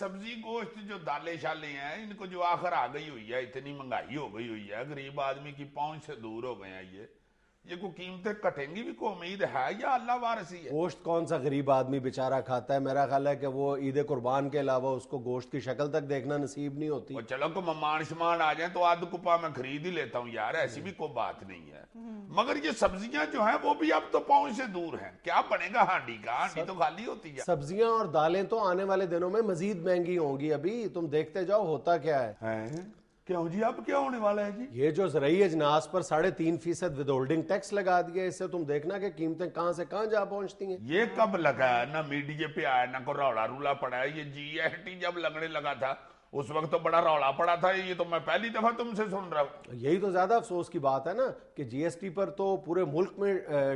سبزی گوشت جو دالیں شالیں ہیں ان کو جو آخر آ گئی ہوئی ہے، اتنی مہنگائی ہو گئی ہوئی ہے، غریب آدمی کی پہنچ سے دور ہو گئے ہیں، یہ کوئی قیمتیں کٹیں گی بھی کوئی امید ہے یا اللہ وارثی ہے؟ گوشت کون سا غریب آدمی بیچارہ کھاتا ہے؟ میرا خیال ہے کہ وہ عید قربان کے علاوہ اس کو گوشت کی شکل تک دیکھنا نصیب نہیں ہوتی. اور چلو کہ مہمان شمان آ جائیں تو آدھ کپا میں خرید ہی لیتا ہوں یار، ایسی بھی کوئی بات نہیں ہے. مگر یہ سبزیاں جو ہیں وہ بھی اب تو پہنچ سے دور ہیں. کیا بنے گا ہانڈی کا؟ ہانڈی تو خالی ہوتی ہے. سبزیاں اور دالیں تو آنے والے دنوں میں مزید مہنگی ہوں گی. ابھی تم دیکھتے جاؤ ہوتا کیا ہے. کیوں جی؟ اب کیا ہونے والا ہے جی؟ یہ جو زرعی اجناس پر 3.5% ود ہولڈنگ ٹیکس لگا دیا، اس سے تم دیکھنا کہ قیمتیں کہاں سے کہاں جا پہنچتی ہیں. یہ کب لگا ہے؟ نہ میڈیا پہ آیا نہ کوئی رولا رولا پڑا ہے. یہ جی ایس ٹی جب لگنے لگا تھا اس وقت تو بڑا رولا پڑا تھا. یہ تو میں پہلی دفعہ تم سے سن رہا ہوں. یہی تو زیادہ افسوس کی بات ہے نا کہ جی ایس ٹی پر تو پورے ملک میں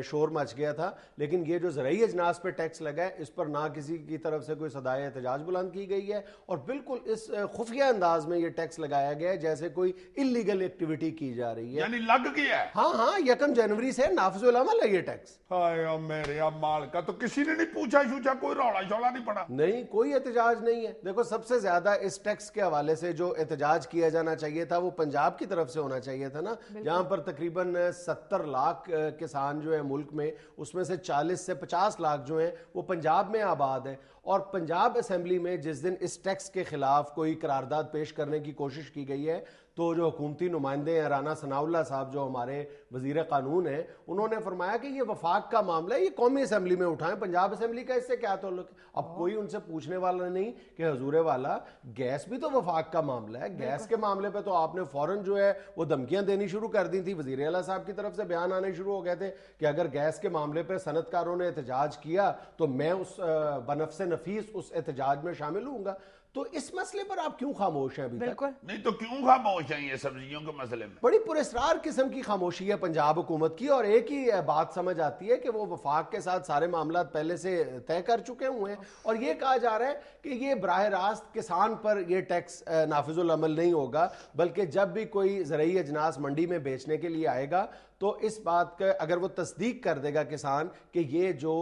شور مچ گیا تھا، لیکن یہ جو زرعی اجناس پہ ٹیکس لگا ہے اس پر نہ کسی کی طرف سے کوئی صدائے احتجاج بلند کی گئی ہے، اور بالکل اس خفیہ انداز میں یہ ٹیکس لگایا گیا ہے جیسے کوئی انلیگل ایکٹیویٹی کی جا رہی ہے. یعنی لگ گیا ہے؟ ہاں 1 جنوری سے نافذ العمل ہے یہ ٹیکس. ہائے میرے مال کا تو کسی نے نہیں پوچھا شوچا، کوئی رولا شولا نہیں پڑا؟ نہیں، کوئی احتجاج نہیں ہے. دیکھو سب سے زیادہ اس ٹیکس کے حوالے سے جو احتجاج کیا جانا چاہیے تھا وہ پنجاب کی طرف سے ہونا چاہیے تھا نا، جہاں پر تقریباً 70 لاکھ کسان جو ہیں ملک میں، اس میں سے 40 سے 50 لاکھ جو ہیں وہ پنجاب میں آباد ہیں. اور پنجاب اسمبلی میں جس دن اس ٹیکس کے خلاف کوئی قرارداد پیش کرنے کی کوشش کی گئی ہے تو جو حکومتی نمائندے ہیں رانا ثناء اللہ صاحب جو ہمارے وزیر قانون ہیں، انہوں نے فرمایا کہ یہ وفاق کا معاملہ ہے، یہ قومی اسمبلی میں اٹھائیں، پنجاب اسمبلی کا اس سے کیا تعلق ہے. اب کوئی ان سے پوچھنے والا نہیں کہ حضور والا گیس بھی تو وفاق کا معاملہ ہے. گیس کے معاملے پہ تو آپ نے فوراً جو ہے وہ دھمکیاں دینی شروع کر دی تھی. وزیر اعلیٰ صاحب کی طرف سے بیان آنے شروع ہو گئے تھے کہ اگر گیس کے معاملے پہ صنعت کاروں نے احتجاج کیا تو میں اس بنفس نفیس اس احتجاج میں شامل ہوں گا. تو اس مسئلے پر آپ کیوں خاموش ہیں ابھی تک؟ نہیں تو کیوں خاموش ہیں یہ سبزیوں کے مسئلے میں؟ بڑی پراسرار قسم کی خاموشی ہے پنجاب حکومت کی، اور ایک ہی بات سمجھ آتی ہے کہ وہ وفاق کے ساتھ سارے معاملات پہلے سے طے کر چکے ہوئے ہیں، اور یہ کہا جا رہا ہے کہ یہ براہ راست کسان پر یہ ٹیکس نافذ العمل نہیں ہوگا، بلکہ جب بھی کوئی زرعی اجناس منڈی میں بیچنے کے لیے آئے گا تو اس بات کا اگر وہ تصدیق کر دے گا کسان کہ یہ جو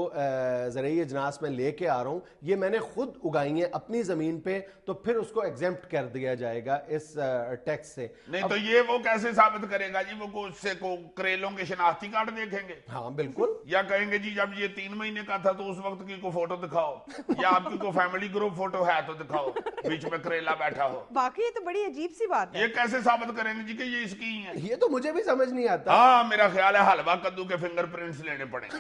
زرعی اجناس میں لے کے آ رہا ہوں یہ میں نے خود اگائی ہیں اپنی زمین پہ، تو پھر اس کو ایگزمپٹ کر دیا جائے گا اس ٹیکس سے. نہیں تو یہ وہ کیسے ثابت کرے گا جی؟ وہ اس سے کو کریلوں کے شناختی کارڈ دیکھیں گے؟ ہاں بالکل. یا کہیں گے جی جب یہ 3 مہینے کا تھا تو اس وقت کی کوئی فوٹو دکھاؤ، یا آپ کی کوئی فیملی گروپ فوٹو ہے تو دکھاؤ بیچ میں کریلا بیٹھا ہو. باقی تو بڑی عجیب سی بات ہے. یہ کیسے ثابت کریں گے جی کہ یہ اس کی ہیں؟ یہ تو مجھے بھی سمجھ نہیں آتا. ہاں میرا خیال ہے حلوہ کدو کے فنگر پرنٹس لینے پڑیں گے.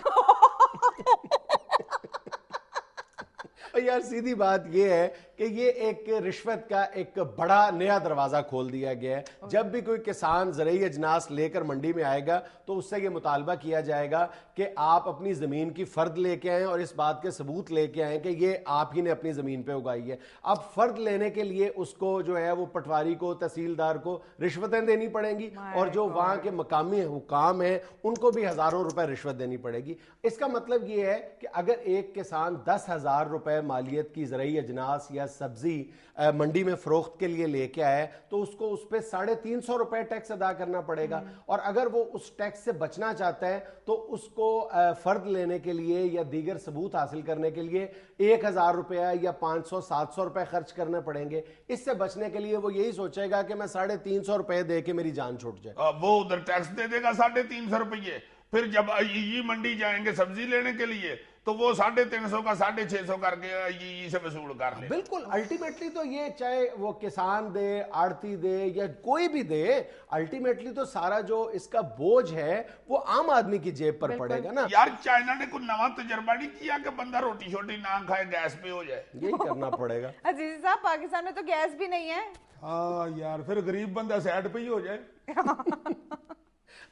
یار سیدھی بات یہ ہے کہ یہ ایک رشوت کا ایک بڑا نیا دروازہ کھول دیا گیا ہے. جب بھی کوئی کسان زرعی اجناس لے کر منڈی میں آئے گا تو اس سے یہ مطالبہ کیا جائے گا کہ آپ اپنی زمین کی فرد لے کے آئیں اور اس بات کے ثبوت لے کے آئیں کہ یہ آپ ہی نے اپنی زمین پہ اگائی ہے. اب فرد لینے کے لیے اس کو جو ہے وہ پٹواری کو، تحصیلدار کو رشوتیں دینی پڑیں گی، اور جو وہاں کے مقامی حکام ہیں ان کو بھی ہزاروں روپے رشوت دینی پڑے گی. اس کا مطلب یہ ہے کہ اگر ایک کسان 10,000 روپے مالیت کی زرعی اجناس یا سبزی منڈی میں فروخت کے لیے لے کے آئے تو اس کو اس پہ 350 روپے ٹیکس ادا کرنا پڑے گا. اور اگر وہ اس ٹیکس سے بچنا چاہتا ہے تو اس کو فرد لینے کے لیے یا دیگر ثبوت حاصل کرنے کے لیے 1,000 روپے یا 500-700 روپے خرچ کرنے پڑیں گے. اس سے بچنے کے لیے وہ یہی سوچے گا کہ میں 350 روپے دے کے میری جان چھوٹ جائے. وہ ادھر ٹیکس دے دے گا 350 روپے، پھر جب یہ منڈی جائیں گے سبزی لینے کے لیے تو وہ 350 کا 650 کر کے یہ سے وصول کر لیں. بالکل. الٹیمیٹلی تو یہ چاہے وہ کسان دے، آڑتی دے یا کوئی بھی دے، الٹیمیٹلی تو سارا جو اس کا بوجھ ہے وہ عام آدمی کی جیب پر پڑے گا نا. یار چائنا نے کوئی نواں تجربہ نہیں کیا کہ بندہ روٹی شوٹی نہ کھائے گیس پہ ہو جائے؟ یہی کرنا پڑے گا. عزیز صاحب پاکستان میں تو گیس بھی نہیں ہے. ہاں یار پھر غریب بندہ سیٹ پہ ہی ہو جائے.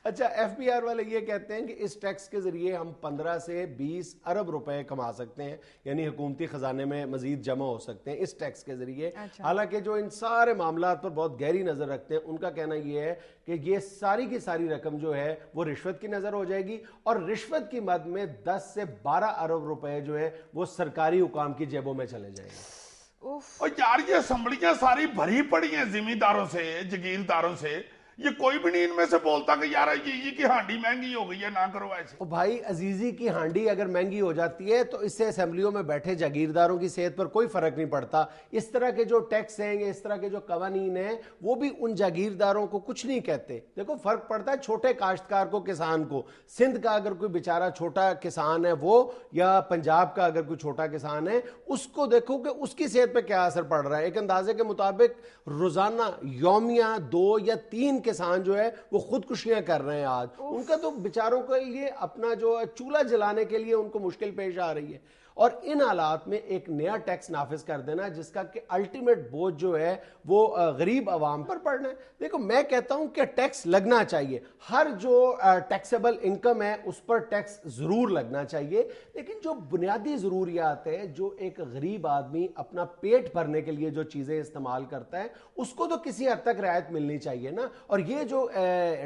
اچھا ایف بی آر والے یہ کہتے ہیں کہ اس ٹیکس کے ذریعے ہم 15 سے 20 ارب روپے کما سکتے ہیں، یعنی حکومتی خزانے میں مزید جمع ہو سکتے ہیں اس ٹیکس کے ذریعے. حالانکہ جو ان سارے معاملات پر بہت گہری نظر رکھتے ہیں ان کا کہنا یہ ہے کہ یہ ساری کی ساری رقم جو ہے وہ رشوت کی نظر ہو جائے گی، اور رشوت کی مد میں 10 سے 12 ارب روپے جو ہیں وہ سرکاری حکام کی جیبوں میں چلے جائیں گے. اور یار یہ اسمبلیاں ساری بھری پڑی ہیں زمینداروں سے، جگیرداروں سے. یہ کوئی بھی نہیں ان میں سے بولتا کہ یار عزیزی کی ہانڈی مہنگی ہو گئی ہے نہ کرو ایسے. او بھائی عزیزی کی ہانڈی اگر مہنگی ہو جاتی ہے تو اس سے اسمبلیوں میں بیٹھے جاگیرداروں کی صحت پر کوئی فرق نہیں پڑتا. اس طرح کے جو ٹیکس ہیں یا اس طرح کے جو قوانین ہیں وہ بھی ان جاگیرداروں کو کچھ نہیں کہتے. دیکھو فرق پڑتا ہے چھوٹے کاشتکار کو, کسان کو. سندھ کا اگر کوئی بیچارہ چھوٹا کسان ہے وہ, یا پنجاب کا اگر کوئی چھوٹا کسان ہے, اس کو دیکھو کہ اس کی صحت پہ کیا اثر پڑ رہا ہے. ایک اندازے کے مطابق روزانہ یومیہ 2 یا 3 کسان جو ہے وہ خودکشیاں کر رہے ہیں آج. ان کا تو بیچاروں کے لیے اپنا جو چولہا جلانے کے لیے ان کو مشکل پیش آ رہی ہے. اور ان حالات میں ایک نیا ٹیکس نافذ کر دینا جس کا کہ الٹیمیٹ بوجھ جو ہے وہ غریب عوام پر پڑنا ہے. دیکھو میں کہتا ہوں کہ ٹیکس لگنا چاہیے, ہر جو ٹیکسیبل انکم ہے اس پر ٹیکس ضرور لگنا چاہیے, لیکن جو بنیادی ضروریات ہیں, جو ایک غریب آدمی اپنا پیٹ بھرنے کے لیے جو چیزیں استعمال کرتا ہے اس کو تو کسی حد تک رعایت ملنی چاہیے نا. اور یہ جو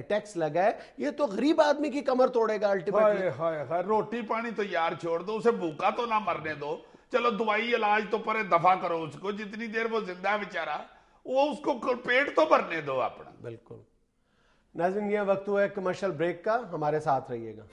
ٹیکس لگا ہے یہ تو غریب آدمی کی کمر توڑے گا الٹیمیٹلی. روٹی پانی تو یار چھوڑ دو, اسے بھوکا تو نہ مرنے دو. چلو دوائی علاج تو پر دفع کرو اس کو, جتنی دیر وہ زندہ ہے بیچارہ وہ اس کو پیٹ تو بھرنے دو اپنا. بالکل. ناظرین یہ وقت ہوا ہے کمرشل بریک کا, ہمارے ساتھ رہیے گا.